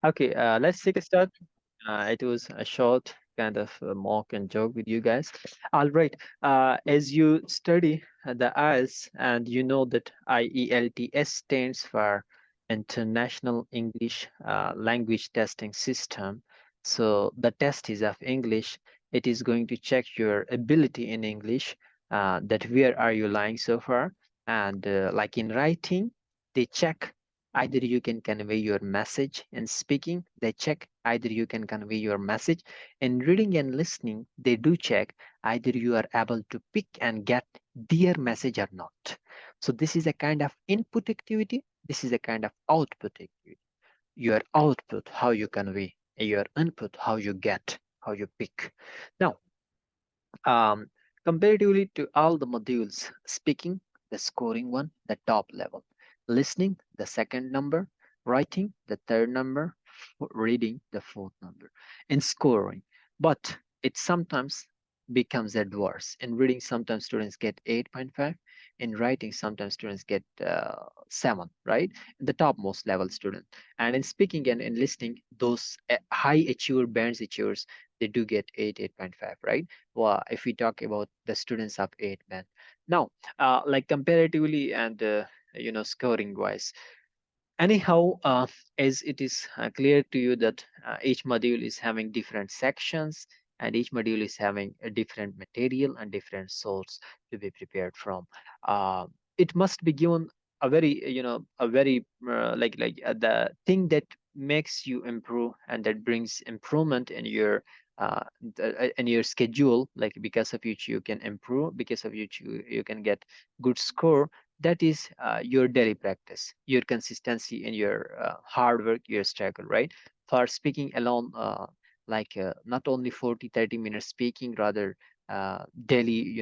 Okay, let's take a start. It was a short kind of mock and joke with you guys. All right. As you study the IELTS, and you know that IELTS stands for International English Language Testing System. So the test is of English. It is going to check your ability in English, that where are you lying so far. And like in writing, they check either you can convey your message. In speaking, they check either you can convey your message. In reading and listening, they do check either you are able to pick and get their message or not. So this is a kind of input activity. This is a kind of output activity. Your output, how you convey; your input, how you get, how you pick. Now, um, comparatively to all the modules, speaking, the scoring one, the top level, listening, the second number, writing, the third number, reading, the fourth number, in scoring. But it sometimes becomes adverse. In reading, sometimes students get 8.5. In writing, sometimes students get 7, right? The topmost level student. And in speaking and in listening, those high achiever bands achievers, they do get 8, 8.5, right? Well, if we talk about the students of 8 band. Now, like comparatively and scoring wise, anyhow, as it is clear to you that each module is having different sections, and each module is having a different material and different source to be prepared from. uh, it must be given a very a very the thing that makes you improve and that brings improvement uh, in your schedule, like because of which you can improve, because of which you can get good score. That is your daily practice, your consistency, and your hard work, your struggle, right? For speaking alone, not only 40-30 minutes speaking, rather daily,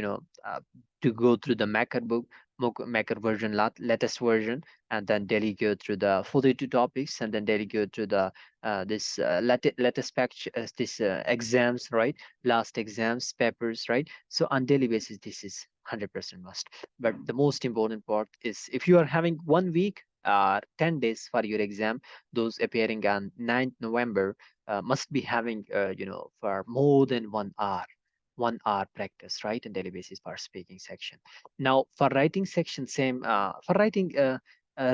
to go through the Maker book, Maker version, latest version, and then daily go through the 42 topics, and then daily go through the this latest patch, this exams, right? Last exams, papers, right? So on daily basis, this is 100% must. But the most important part is if you are having 1 week, 10 days for your exam, those appearing on 9th November, must be having, for more than 1 hour. 1 hour practice, right, on daily basis for speaking section. Now, for writing section, same. For writing,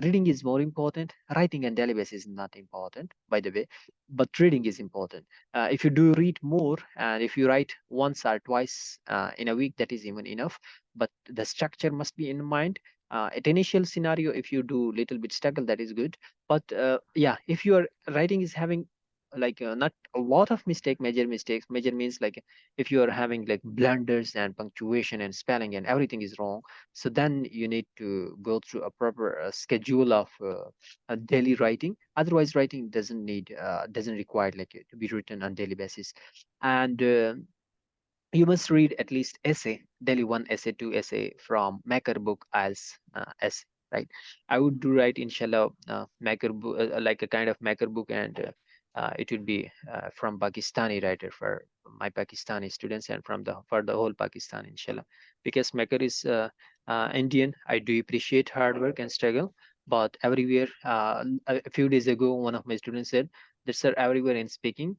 reading is more important. Writing and daily basis is not important, by the way, but reading is important. If you do read more, and if you write once or twice in a week, that is even enough. But the structure must be in mind. At initial scenario, if you do little bit struggle, that is good. But yeah, if your writing is having like not a lot of major mistakes. Major means like if you are having like blunders and punctuation and spelling and everything is wrong, so then you need to go through a proper schedule of daily writing. Otherwise, writing doesn't require like to be written on daily basis. And you must read at least essay daily, one essay, two essay from Maker book as essay, right? I would do write inshallah Maker book, like a kind of Maker book, and it would be from Pakistani writer for my Pakistani students and from the for the whole Pakistan, inshallah. Because Maker is Indian. I do appreciate hard work and struggle, but everywhere, a few days ago one of my students said that, sir, everywhere in speaking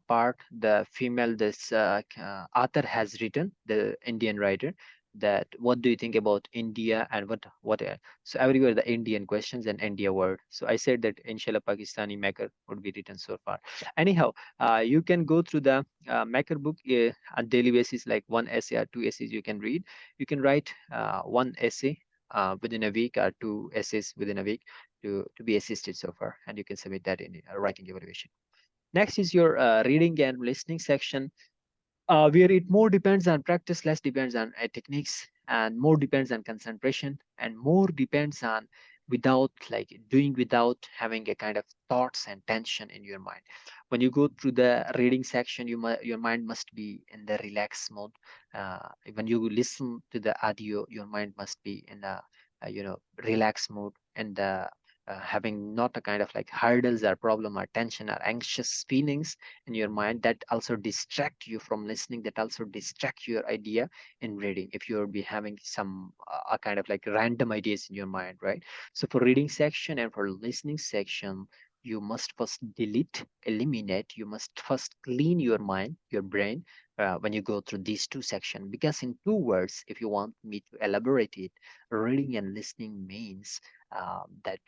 part, the female, this author has written, the Indian writer, that what do you think about India, and what so everywhere the Indian questions and India word. So I said that inshallah Pakistani Maker would be written so far. Anyhow, you can go through the Maker book on daily basis, like one essay or two essays you can read. You can write one essay within a week, or two essays within a week, to be assisted so far, and you can submit that in a writing evaluation. Next is your reading and listening section, where it more depends on practice, less depends on techniques, and more depends on concentration, and more depends on without like doing without having a kind of thoughts and tension in your mind. When you go through the reading section, your mind must be in the relaxed mode. When you listen to the audio, your mind must be in a relaxed mode, and having not a kind of like hurdles or problem or tension or anxious feelings in your mind that also distract you from listening, that also distract your idea in reading, if you'll be having some a kind of like random ideas in your mind, right? So for reading section and for listening section, you must first delete, eliminate, you must first clean your mind, your brain, when you go through these two sections. Because in two words, if you want me to elaborate it, reading and listening means that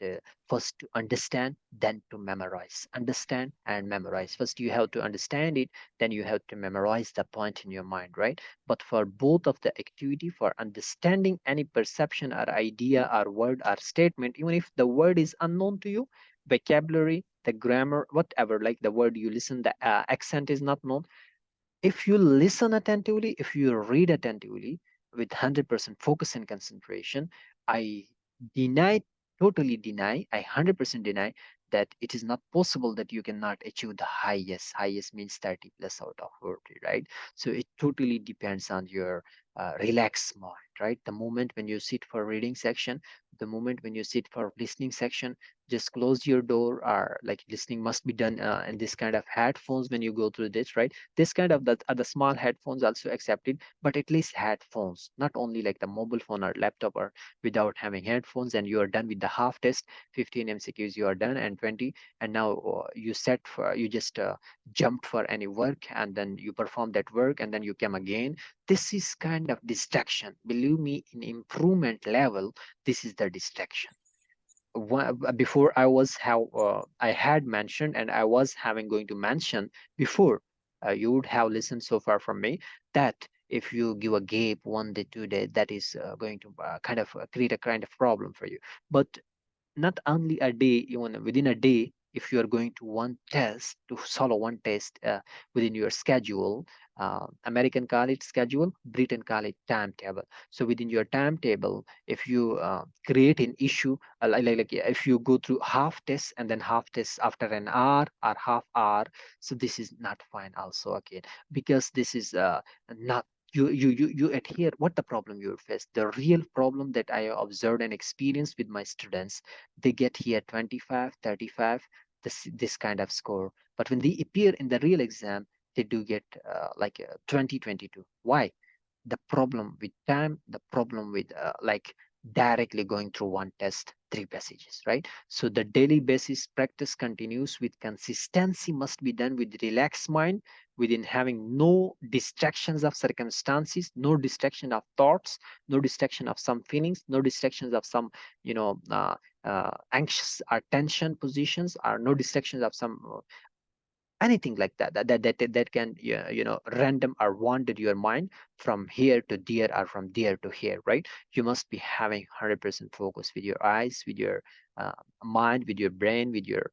first to understand, then to memorize. Understand and memorize. First, you have to understand it, then you have to memorize the point in your mind, right? But for both of the activity, for understanding any perception or idea or word or statement, even if the word is unknown to you, vocabulary, the grammar, whatever, like the word you listen, the accent is not known, if you listen attentively, if you read attentively with 100% focus and concentration, I deny, totally deny, I 100% deny that it is not possible that you cannot achieve the highest. Highest means 30 plus out of 40, right? So it totally depends on your relaxed mind, right? The moment when you sit for reading section, the moment when you sit for listening section, just close your door, or like listening must be done in this kind of headphones when you go through this, right? This kind of the small headphones also accepted, but at least headphones, not only like the mobile phone or laptop or without having headphones, and you are done with the half test, 15 mcqs you are done, and 20, and now you set for, you just jumped for any work, and then you perform that work, and then you come again. This is kind of distraction. Believe me, in improvement level, this is the distraction. Before I was how I had mentioned, and I was having going to mention before, you would have listened so far from me, that if you give a gap 1 day 2 day, that is going to kind of create a kind of problem for you. But not only a day, even within a day, if you are going to one test, to solve one test within your schedule, American call it schedule, Britain call it timetable. So within your timetable, if you create an issue, if you go through half test and then half test after an hour or half hour, so this is not fine also again, because this is not, you adhere. What the problem you face, the real problem that I observed and experienced with my students, they get here 25 35, this kind of score, but when they appear in the real exam, they do get 20 22. Why? The problem with time, the problem with directly going through one test, three passages, right? So the daily basis practice continues with consistency, must be done with relaxed mind, within having no distractions of circumstances, no distraction of thoughts, no distraction of some feelings, no distractions of some, you know, anxious or tension positions, or no distractions of some anything like that can, yeah, random or wander your mind from here to there or from there to here, right? You must be having 100% focus with your eyes, with your uh, mind, with your brain, with your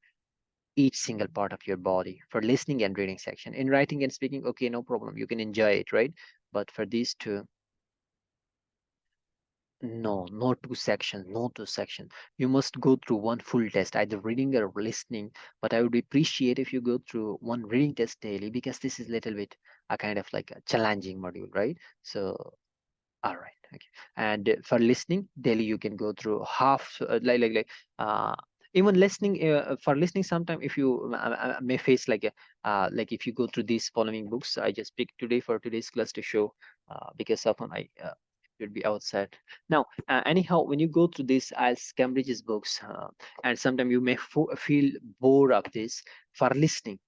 each single part of your body for listening and reading section. In writing and speaking, okay, no problem, you can enjoy it, right? But for these two, no, no two sections, no two sections. You must go through one full test, either reading or listening. But I would appreciate if you go through one reading test daily, because this is a little bit a kind of like a challenging module, right? So all right. Okay. And for listening daily, you can go through half, uh, even listening, for listening. Sometime if you may face like a like if you go through these following books, I just picked today for today's class to show, because often I should be outside. Now, anyhow, when you go through this as Cambridge's books, and sometimes you may feel bored of this. For listening,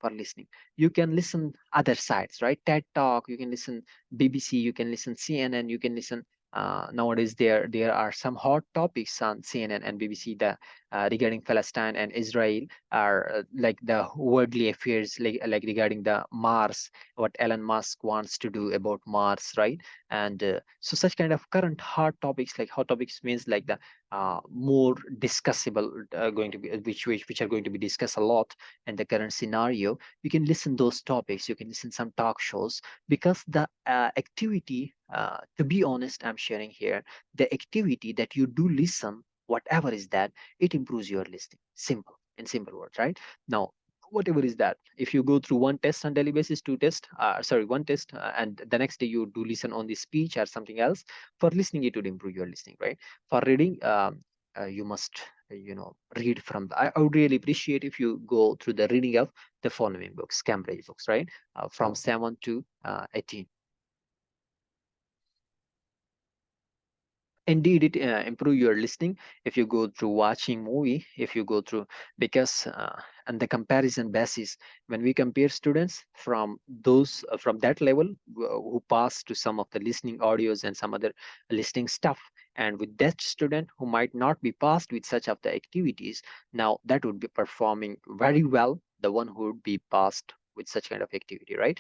you can listen other sides, right? TED Talk, you can listen BBC, you can listen CNN, you can listen. Nowadays, there are some hot topics on CNN and BBC, the regarding Palestine and Israel, are like the worldly affairs, like regarding the Mars, what Elon Musk wants to do about Mars, right? And so such kind of current hot topics, like hot topics means like the more discussable, going to be which are going to be discussed a lot in the current scenario. You can listen those topics, you can listen some talk shows, because the activity, to be honest, I'm sharing here, the activity that you do listen, whatever is that, it improves your listening. Simple, in simple words, right? Now, whatever is that, if you go through one test on daily basis, two test, sorry, one test, and the next day you do listen on the speech or something else, for listening it would improve your listening, right? For reading, you must read from I would really appreciate if you go through the reading of the following books, Cambridge books, right? From 7 to 18. Indeed it improve your listening if you go through watching movie, if you go through, because and the comparison basis, when we compare students from those from that level who pass to some of the listening audios and some other listening stuff, and with that student who might not be passed with such of the activities, now that would be performing very well, the one who would be passed with such kind of activity, right?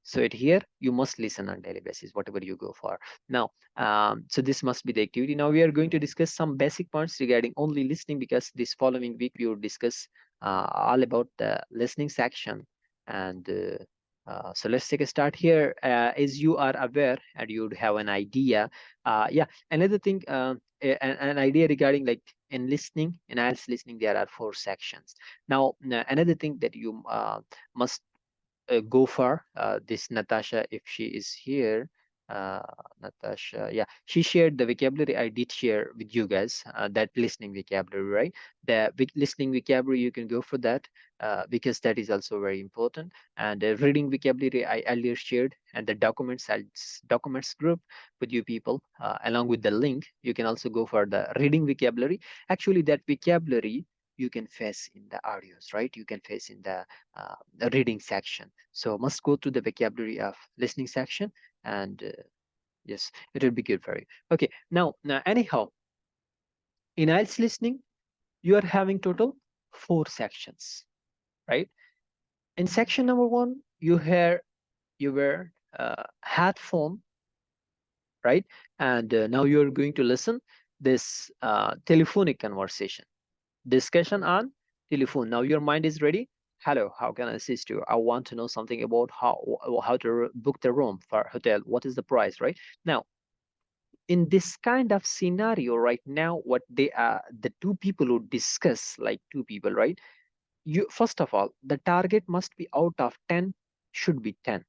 So it here you must listen on daily basis whatever you go for. Now so this must be the activity. Now we are going to discuss some basic points regarding only listening, because this following week we will discuss all about the listening section. And so let's take a start here. As you are aware and you would have an idea, yeah, another thing, an idea regarding like in listening, in IELTS listening, there are four sections. Now, another thing that you must go for this Natasha, if she is here. uh, Natasha, yeah, she shared the vocabulary I did share with you guys, that listening vocabulary, right? The listening vocabulary, you can go for that, because that is also very important. And reading vocabulary I earlier shared, and the documents group with you people, along with the link, you can also go for the reading vocabulary. Actually that vocabulary you can face in the audios, right? You can face in the reading section. So must go to the vocabulary of listening section, and yes, it will be good for you. Okay, now anyhow, in IELTS listening, you are having total four sections, right? In section number one, you wear headphone, right? And now you are going to listen this telephonic conversation, discussion on telephone. Now your mind is ready. Hello, how can I assist you? I want to know something about how to book the room for hotel. What is the price, right? Now, in this kind of scenario right now, what they are, the two people who discuss, like two people, right? You first of all, the target must be out of 10, should be 10.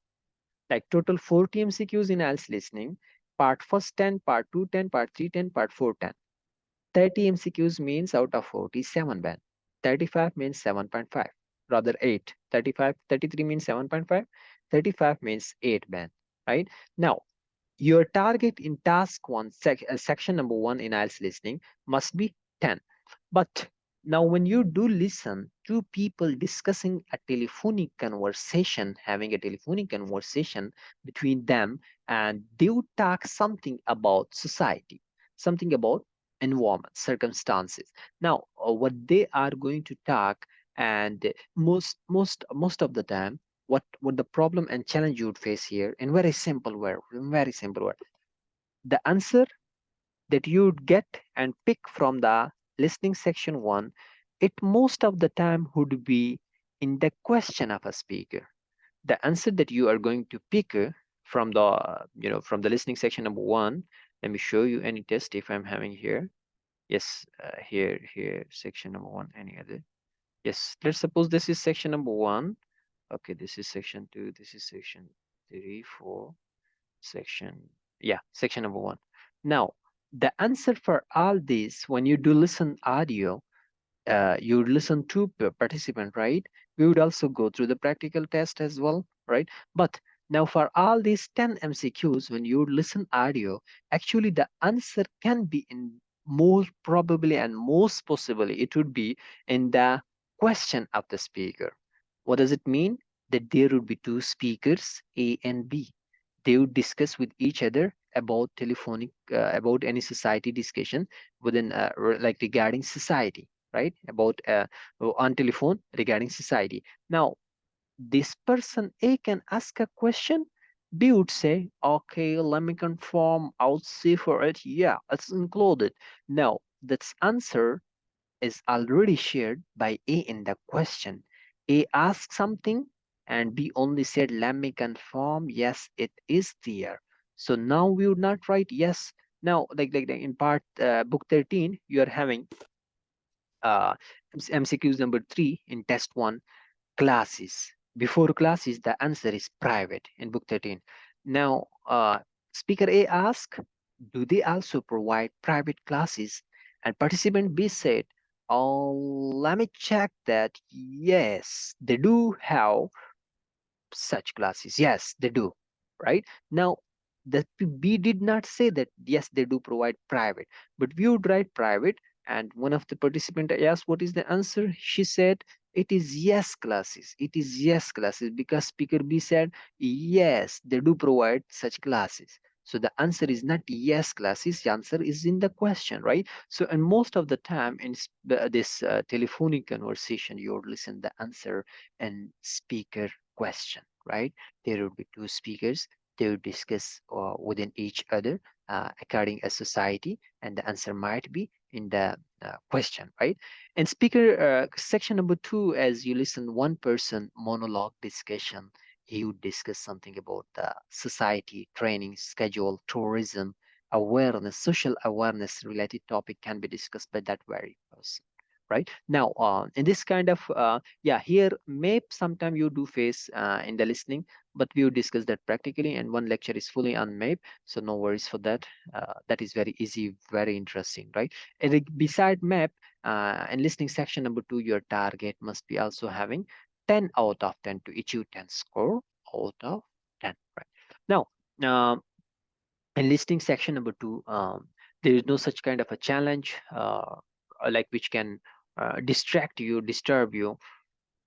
Like total 40 MCQs in IELTS listening. Part first 10, part 2 10, part 3 10, part 4 10. 30 MCQs means out of 47 band. 35 means 7.5, rather 8. 35, 33 means 7.5. 35 means 8 band, right? Now, your target in task one, section number one in IELTS listening must be 10. But now when you do listen to people discussing a telephonic conversation, having a telephonic conversation between them, and they would talk something about society, something about environment, circumstances. Now, what they are going to talk, and most of the time, what the problem and challenge you would face here, in very simple word, very simple word, the answer that you would get and pick from the listening section one, it most of the time would be in the question of a speaker. The answer that you are going to pick from the from the listening section number one. Let me show you any test if I'm having here. Yes, here section number one. Any other? Yes, let's suppose this is section number one. Okay, this is section two. This is section three, four. Section, yeah, section number one. Now, the answer for all these, when you do listen audio, you would listen to participant, right? We would also go through the practical test as well, right? But now for all these 10 MCQs, when you listen audio, actually the answer can be in more probably and most possibly it would be in the question of the speaker. What does it mean? That there would be two speakers, A and B. They would discuss with each other about telephonic, about any society discussion within, like regarding society, right? About on telephone regarding society. Now, this person A can ask a question. B would say, okay, let me confirm. I'll see for it. Yeah, it's included. Now, that's answer is already shared by A in the question. A asked something and B only said, let me confirm. Yes, it is there. So now we would not write yes. Now, like in part book 13, you are having uh, MCQs number 3 in test 1, classes. Before classes, the answer is private in book 13. Now, speaker A asked, do they also provide private classes? And participant B said, oh, let me check that. Yes, they do have such classes. Yes, they do. Right? Now, The B did not say that yes, they do provide private, but we would write private. And one of the participant asked, "What is the answer?" She said, "It is yes classes. It is yes classes," because speaker B said, "Yes, they do provide such classes." So the answer is not yes classes. The answer is in the question, right? So, and most of the time in this telephonic conversation, you would listen the answer and speaker question, right? There would be two speakers, they would discuss within each other according a society, and the answer might be in the question, right? And speaker section number two, as you listen one person monologue discussion, he would discuss something about the society, training, schedule, tourism, awareness, social awareness related topic can be discussed by that very person. Right now, in this kind of yeah, here may sometime you do face in the listening, but we will discuss that practically, and one lecture is fully on map, so no worries for that. That is very easy, very interesting, right? And beside map and listening section number two, your target must be also having 10 out of 10 to achieve 10 score out of 10, right? Now, in listening section number two, there is no such kind of a challenge like which can distract you, disturb you.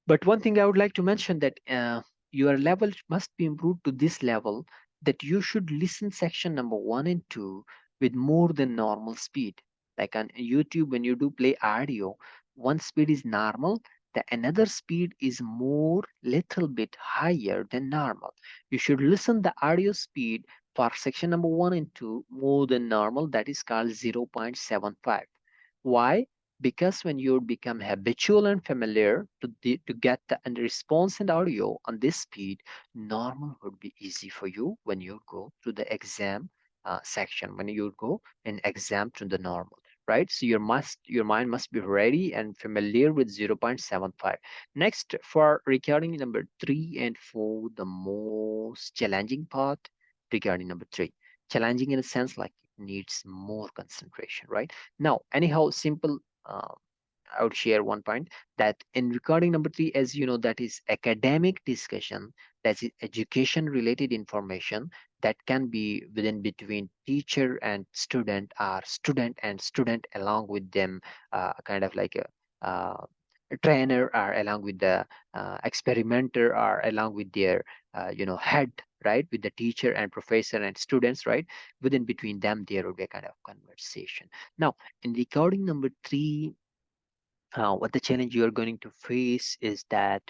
But one thing I would like to mention that your level must be improved to this level, that you should listen section number one and two with more than normal speed. Like on YouTube, when you do play audio, one speed is normal, the another speed is more little bit higher than normal. You should listen the audio speed for section number one and two more than normal. That is called 0.75. Why? Because when you become habitual and familiar to get the and response and audio on this speed, normal would be easy for you when you go to the exam section, when you go in exam to the normal, right? So your mind must be ready and familiar with 0.75. Next, for recording number three and four, the most challenging part, regarding number three, challenging in a sense like it needs more concentration, right? Now, anyhow, simple. I would share one point that in recording number three, as you know, that is academic discussion, that is education related information that can be within between teacher and student, or student and student along with them, kind of like a trainer, or along with the experimenter, or along with their head, right, with the teacher and professor and students, right? Within between them there will be a kind of conversation. Now, in recording number three, what the challenge you are going to face is that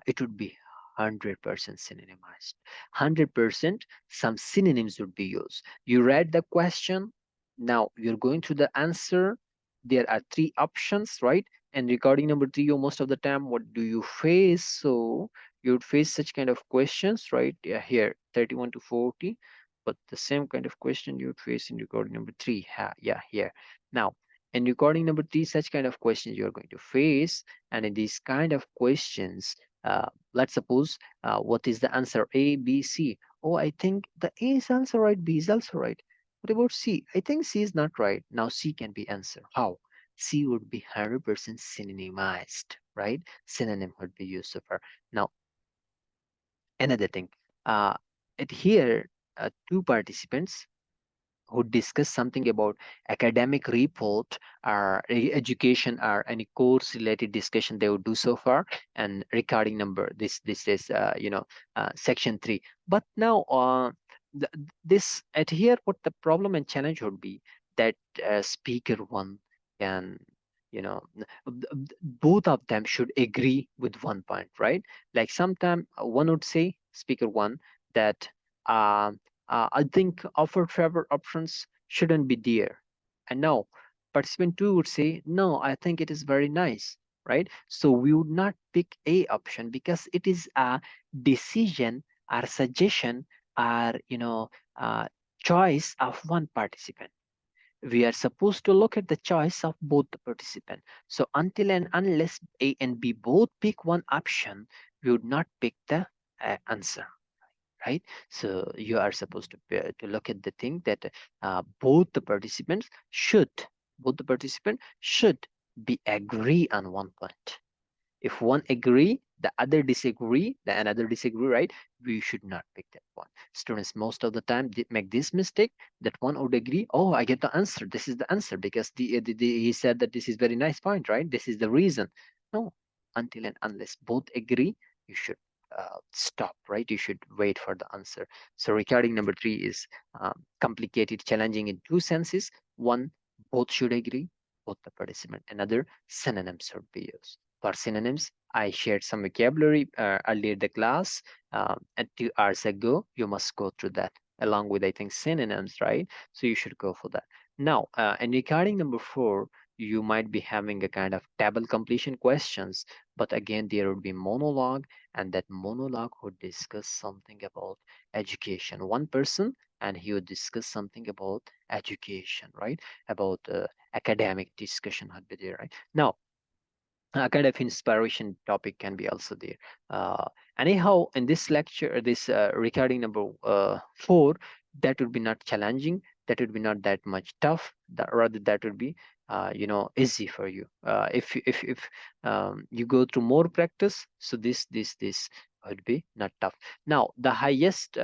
it would be 100% synonymized. 100% some synonyms would be used. You read the question, now you're going to the answer. There are three options, right? And regarding number three, you most of the time, what do you face? So you would face such kind of questions, right? Yeah, here 31 to 40, but the same kind of question you would face in recording number three. Yeah, here. Now, in recording number three, such kind of questions you're going to face. And in these kind of questions, let's suppose, what is the answer? A, B, C. Oh, I think the A is also right, B is also right. What about C? I think C is not right. Now C can be answer. How? C would be 100% synonymized, right? Synonym would be used so far. Now, another thing, uh, at here, two participants who discuss something about academic report or education or any course related discussion, they would do so far. And recording number, this is section 3. But now this at here, what the problem and challenge would be, that speaker one can, both of them should agree with one point, right? Like sometime one would say, speaker one, that um I think offered favor options shouldn't be there. And now, participant two would say, no, I think it is very nice, right? So we would not pick A option because it is a decision or suggestion or, choice of one participant. We are supposed to look at the choice of both the participant. So until and unless A and B both pick one option, we would not pick the answer, right? So you are supposed to look at the thing that both the participant should be agree on one point. If one agree, the other disagree, the another disagree, right? We should not pick that one. Students most of the time make this mistake, that one would agree, oh, I get the answer, this is the answer because he said that this is very nice point, right? This is the reason. No, until and unless both agree, you should stop, right? You should wait for the answer. So recording number 3 is complicated, challenging in two senses. One, both should agree, both the participant. Another, synonyms should be used. For synonyms, I shared some vocabulary earlier in the class, and 2 hours ago. You must go through that along with, I think, synonyms, right? So you should go for that. Now, and regarding number 4, you might be having a kind of table completion questions, but again, there would be monologue, and that monologue would discuss something about education. One person, and he would discuss something about education, right? About academic discussion would be there, right? Now, a kind of inspiration topic can be also there. Uh, Anyhow, in this lecture, this recording number 4, that would be not challenging. That would be not that much tough. That, rather, that would be easy for you. If you go through more practice, so this would be not tough. Now, the highest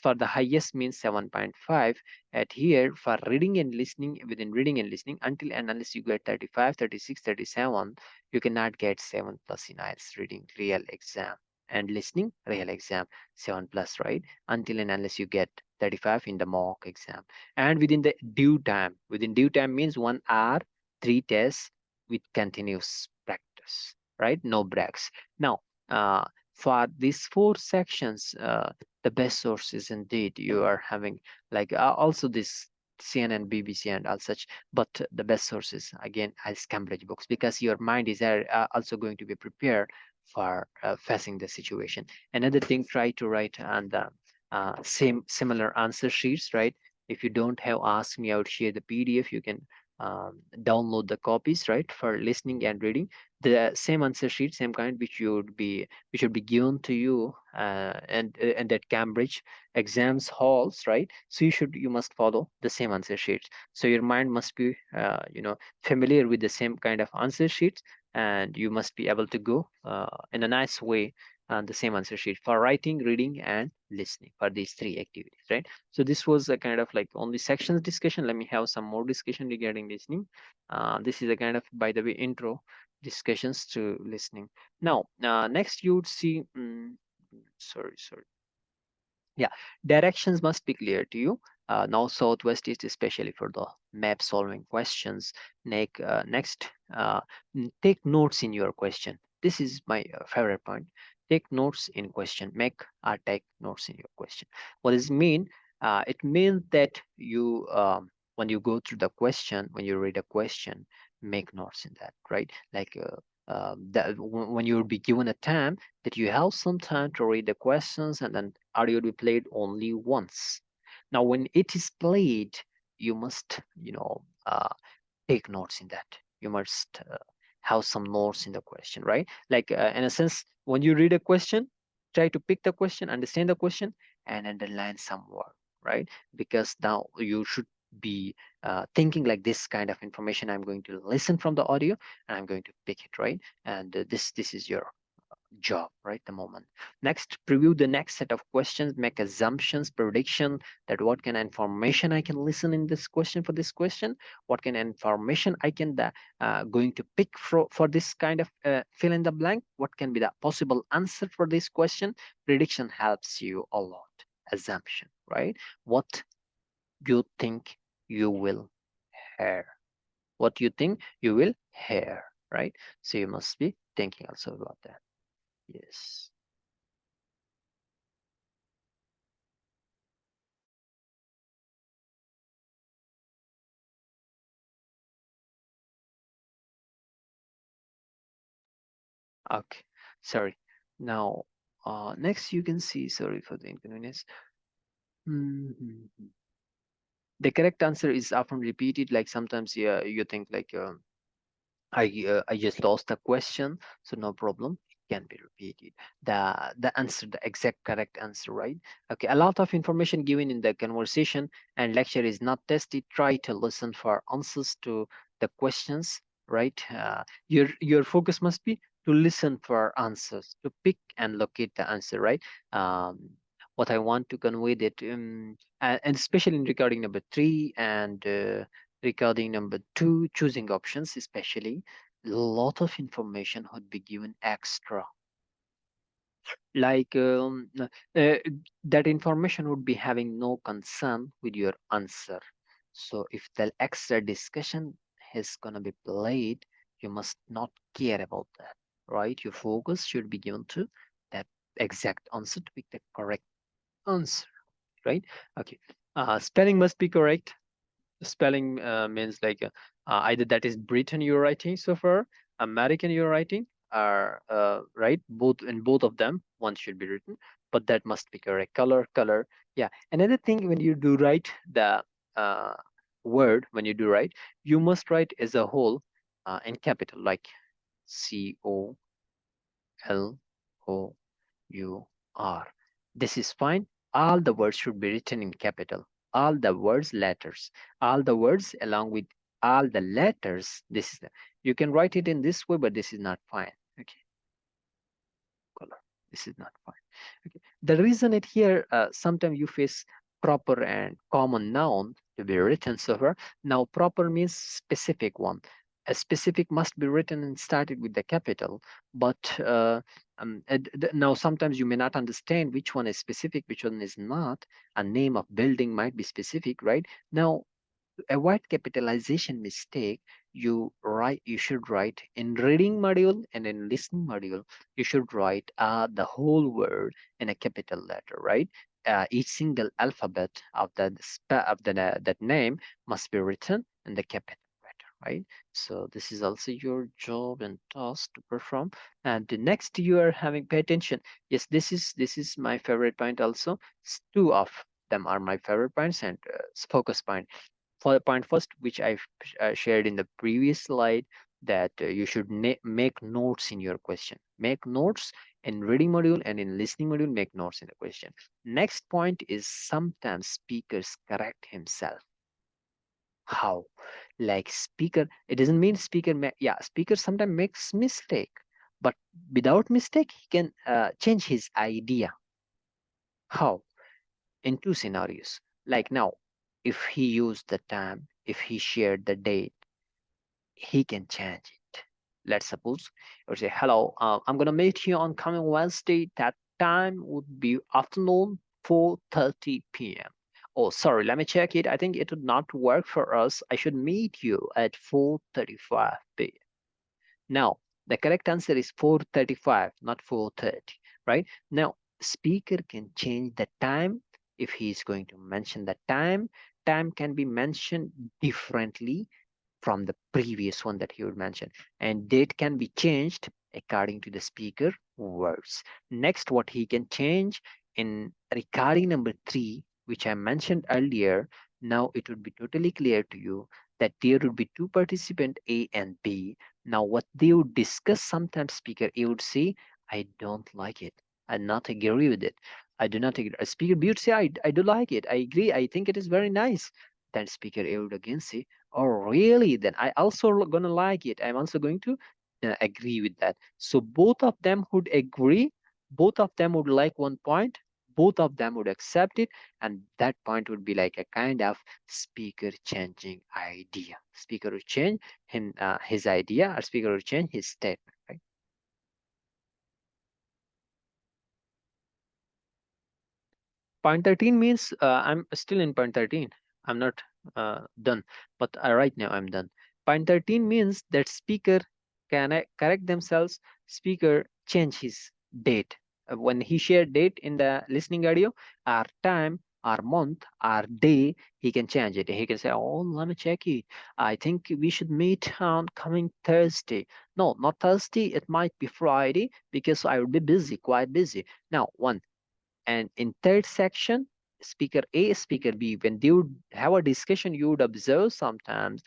for the highest means 7.5 at here for reading and listening. Within reading and listening, until and unless you get 35, 36, 37, you cannot get 7 plus in IELTS reading real exam and listening real exam 7 plus, right? Until and unless you get 35 in the mock exam. And within due time means 1 hour, 3 tests with continuous practice, right? No breaks. Now, uh, for these 4 sections, the best sources indeed you are having, like also this CNN, BBC, and all such. But the best sources again as Cambridge books, because your mind is also going to be prepared for facing the situation. Another thing, try to write on the similar answer sheets, right? If you don't have Ask Me, I would share the PDF. You can download the copies, right, for listening and reading. The same answer sheet, same kind, which would be given to you, and at Cambridge exams halls, right? So you must follow the same answer sheets. So your mind must be familiar with the same kind of answer sheets, and you must be able to go in a nice way on the same answer sheet for writing, reading, and listening, for these 3 activities, right? So this was a kind of like only sections discussion. Let me have some more discussion regarding listening. This is a kind of, by the way, intro discussions to listening. Now, next you would see, sorry. Yeah, directions must be clear to you. Now, Southwest is especially for the map solving questions. Next, take notes in your question. This is my favorite point. Take notes in question. Make or take notes in your question. What does it mean? It means that when you go through the question, when you read a question, make notes in that, right? Like when you'll be given a time, that you have some time to read the questions, and then audio will be played only once. Now, when it is played, you must, take notes in that. You must have some notes in the question, right? Like in a sense, when you read a question, try to pick the question, understand the question, and underline some word, right? Because now you should be thinking like, this kind of information I'm going to listen from the audio, and I'm going to pick it, right? And this is your job, right? The moment. Next, preview the next set of questions, make assumptions, prediction, that what kind of information I can listen in this question, for this question, what kind of information I can going to pick for this kind of fill in the blank, what can be the possible answer for this question. Prediction helps you a lot. Assumption, right? What you think you will hear, what you think you will hear, right? So you must be thinking also about that. Yes. Okay, sorry. Now, next you can see, sorry for the inconvenience. Mhm. The correct answer is often repeated. Like sometimes, yeah, you think like, I just lost the question, so no problem. It can be repeated. The answer, the exact correct answer, right? Okay, a lot of information given in the conversation and lecture is not tested. Try to listen for answers to the questions, right? Your focus must be to listen for answers, to pick and locate the answer, right? Um, what I want to convey that, and especially in recording number three and recording number two, choosing options, especially, a lot of information would be given extra, like that information would be having no concern with your answer. So if the extra discussion is gonna be played, you must not care about that, right? Your focus should be given to that exact answer to pick the correct answer, right? Okay. Spelling must be correct. Spelling means like either that is Britain you're writing so far, American you're writing, are right. Both, in both of them, one should be written, but that must be correct. Color. Yeah. Another thing, when you do write the uh, word, when you do write, you must write as a whole in capital, like COLOUR. This is fine. All the words should be written in capital. All the words, letters. All the words along with all the letters. This is the, you can write it in this way, but this is not fine. Okay, color. This is not fine. Okay. The reason it here, sometimes you face proper and common noun to be written so far. Now proper means specific one. A specific must be written and started with the capital, but now sometimes you may not understand which one is specific, which one is not. A name of building might be specific, right? Now to avoid capitalization mistake, you should write in reading module and in listening module, you should write the whole word in a capital letter, right? Each single alphabet of that name must be written in the capital letter, right? So this is also your job and task to perform. And the next, you are having, pay attention. Yes, this is my favorite point also. Two of them are my favorite points and focus point. For the point first, which I've shared in the previous slide, that you should make notes in your question. Make notes in reading module and in listening module. Make notes in the question. Next point is, sometimes speakers correct himself. How? Like speaker, it doesn't mean speaker. Yeah, speaker sometimes makes mistake, but without mistake, he can change his idea. How? In two scenarios. Like now, if he used the time, if he shared the date, he can change it. Let's suppose or say, hello, I'm gonna meet you on coming Wednesday. That time would be afternoon 4:30 p.m. Oh, sorry, let me check it. I think it would not work for us. I should meet you at 4:35 p.m. Now, the correct answer is 4:35, not 4:30, right? Now, speaker can change the time if he is going to mention the time. Time can be mentioned differently from the previous one that he would mention, and date can be changed according to the speaker words. Next, what he can change in recording number three, which I mentioned earlier. Now it would be totally clear to you that there would be two participants, A and B. Now what they would discuss, sometimes speaker A would say, I don't like it, I not agree with it, I do not agree. Speaker B would say, I do like it, I agree, I think it is very nice. Then speaker A would again say, oh, really? Then I also gonna like it. I'm also going to agree with that. So both of them would agree. Both of them would like one point. Both of them would accept it, and that point would be like a kind of speaker changing idea. Speaker would change his idea, or speaker would change his statement. Right? Point 13 means I'm still in point 13. I'm not done, but right now I'm done. Point 13 means that speaker can correct themselves. Speaker change his date. When he share date in the listening audio, our time, our month, our day, he can change it. He can say, oh, let me check it. I think we should meet on coming Thursday. No, not Thursday. It might be Friday because I will be busy, quite busy. Now, one, and in third section, speaker A, speaker B, when they would have a discussion, you would observe sometimes,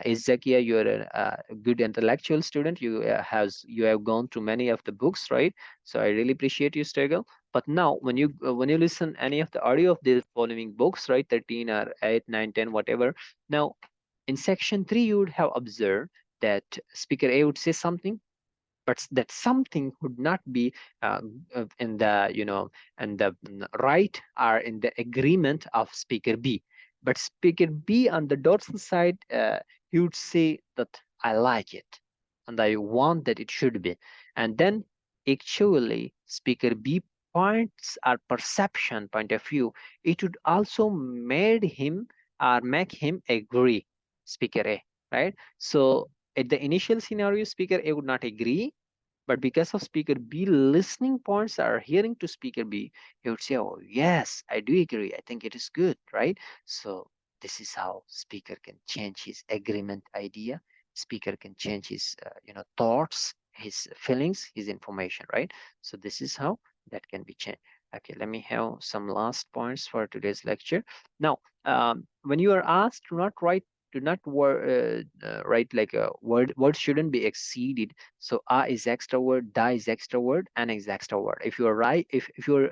is Zakia, you're a good intellectual student. You have gone through many of the books, right? So I really appreciate your struggle. But now when you listen any of the audio of the following books, right, 13 or 8, 9, 10, whatever. Now in section 3, you would have observed that speaker A would say something, but that something would not be uh, in the and the right are in the agreement of speaker B. But speaker B on the dorsal side, he would say that I like it and I want that it should be. And then actually speaker B points or perception point of view, it would also made him or make him agree speaker A, right? So at the initial scenario, speaker A would not agree, but because of speaker B listening points are hearing to speaker B, he would say, oh yes, I do agree, I think it is good, right? So this is how speaker can change his agreement idea. Speaker can change his thoughts, his feelings, his information, right? So this is how that can be changed. Okay, let me have some last points for today's lecture. Now, when you are asked to not write, do not write like a word shouldn't be exceeded. So a is extra word, da is extra word, and is extra word. If you are right, if you're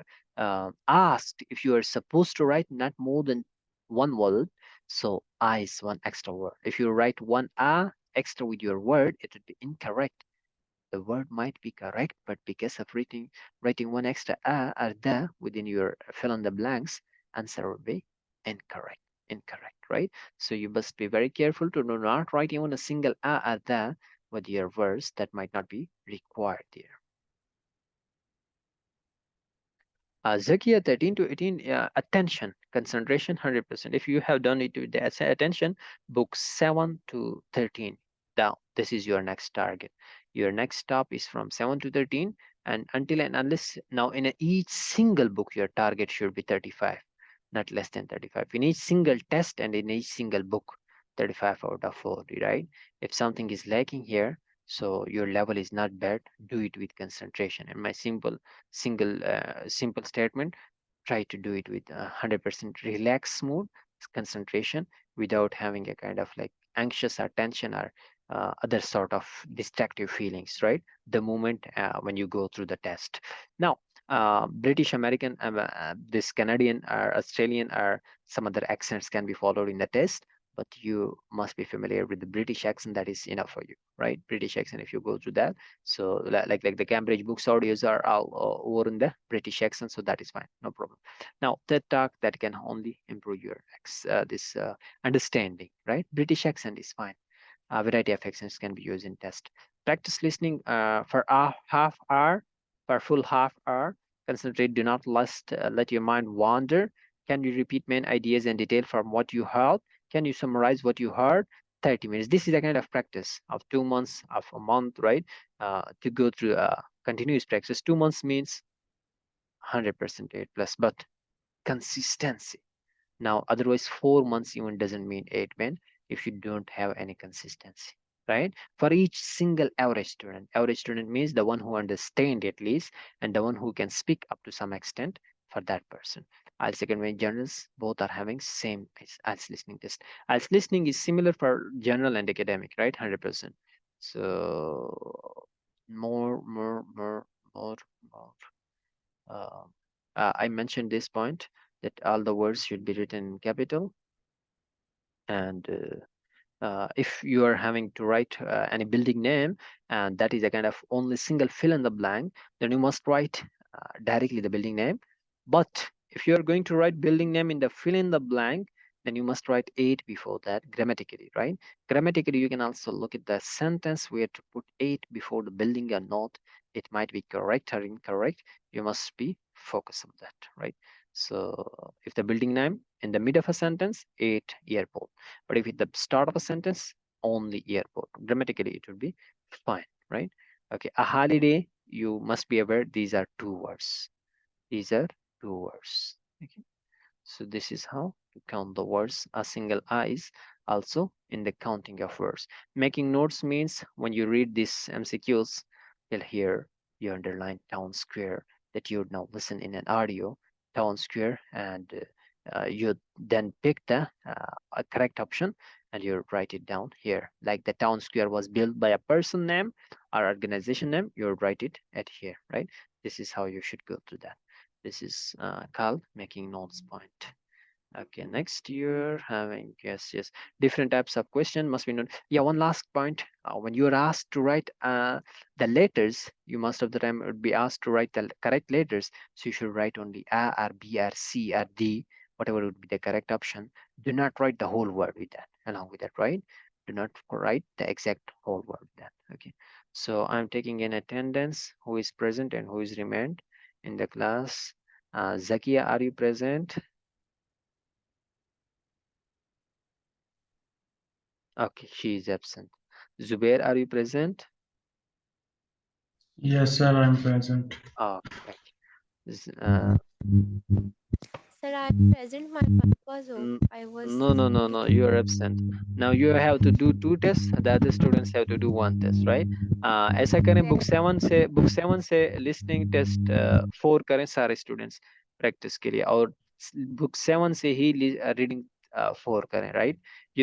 asked if you are supposed to write not more than one word, so a is one extra word. If you write one a extra with your word, it would be incorrect. The word might be correct, but because of writing one extra a or the within your fill in the blanks, answer will be incorrect. Incorrect, right? So you must be very careful to do not write even a single a or the with your words that might not be required there. Zakia 13 to 18, attention, concentration 100%. If you have done it with the attention, book 7 to 13 down. This is your next target. Your next stop is from 7 to 13, and until and unless now in each single book, your target should be 35, not less than 35. In each single test and in each single book, 35 out of 40, right? If something is lacking here, so your level is not bad, do it with concentration. And my simple statement, try to do it with 100% relaxed mood, concentration, without having a kind of like anxious or tension or other sort of distractive feelings, right? The moment when you go through the test. Now, British American, this Canadian or Australian or some other accents can be followed in the test, but you must be familiar with the British accent. That is enough for you, right? British accent, if you go through that. So like the Cambridge books audios are all over in the British accent, so that is fine, no problem. Now TED talk, that can only improve your this understanding, right? British accent is fine. A variety of accents can be used in test. Practice listening for a half hour, for full half hour. Concentrate, do not let your mind wander. Can you repeat main ideas and detail from what you heard? Can you summarize what you heard? 30 minutes. This is a kind of practice of 2 months, of a month, right? To go through continuous practice. 2 months means 100% 8 plus, but consistency. Now, otherwise, 4 months even doesn't mean 8 men if you don't have any consistency, right? For each single average student means the one who understand at least and the one who can speak up to some extent for that person. Als second way journals, both are having same as listening test. Als listening is similar for general and academic, right? 100%. So more, more. Uh, I mentioned this point that all the words should be written in capital, and if you are having to write any building name and that is a kind of only single fill in the blank, then you must write directly the building name. But if you are going to write building name in the fill in the blank, then you must write 8 before that grammatically, right? Grammatically, you can also look at the sentence where to put 8 before the building or not. It might be correct or incorrect. You must be focused on that, right? So if the building name in the mid of a sentence, 8 airport. But if at the start of a sentence, only airport. Grammatically, it would be fine, right? Okay, a holiday, you must be aware these are two words. These are two words. Okay. So this is how to count the words. A single I is also in the counting of words. Making notes means when you read these MCQs, you'll hear you underline town square that you would now listen in an audio, town square, and you then pick the correct option and you write it down here. Like the town square was built by a person name or organization name, you write it at here, right? This is how you should go through that. This is called making notes point. Okay, next year having, yes, yes, different types of question must be known. Yeah, one last point. When you are asked to write the letters, you most of the time would be asked to write the correct letters. So you should write only A or B or C or D, whatever would be the correct option. Do not write the whole word with that, along with that, right? Do not write the exact whole word with that. Okay. So I'm taking in attendance, who is present and who is remained in the class. Zakia, are you present? Okay, she is absent. Zubair, are you present? Yes, sir, I'm present. Oh, thank you. Sir, I'm present. My mic was off. N- I was no, no, no, no. You are speaking. absent. Now you have to do two tests. The other students have to do one test, right? ऐसा करें book 7 से listening test 4 करें सारे students practice के लिए और book 7 से ही reading 4 करें, right?